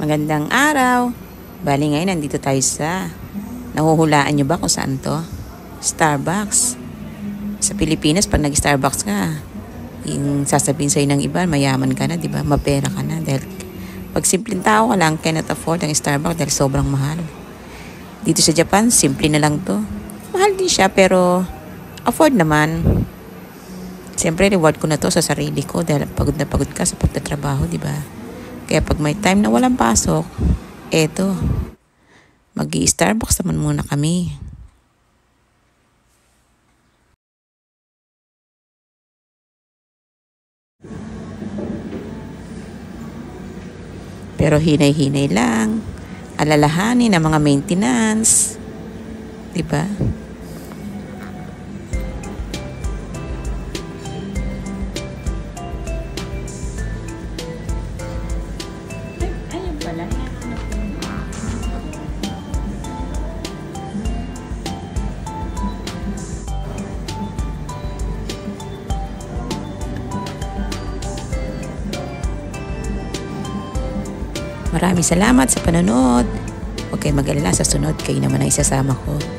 Magandang araw. Bali ngayon nandito tayo sa, nahuhulaan nyo ba kung saan to? Starbucks. Sa Pilipinas pag nag-Starbucks ka, yung sasabihin sa'yo ng iba, mayaman ka na, di ba? Mapera ka na. Dahil pag simpleng tao ka lang, cannot afford ang Starbucks dahil sobrang mahal. Dito sa Japan, simple na lang to. Mahal din siya pero afford naman. Siyempre, reward ko na to sa sarili ko dahil pagod na pagod ka sa pagtatrabaho, di ba? Kaya pag may time na walang pasok, eto, mag-i-Starbucks naman muna kami. Pero hinay-hinay lang, alalahanin ang mga maintenance, di ba? Maraming salamat sa panonood. Huwag kayong mag-alala, sa sunod kayo naman ang isasama ko.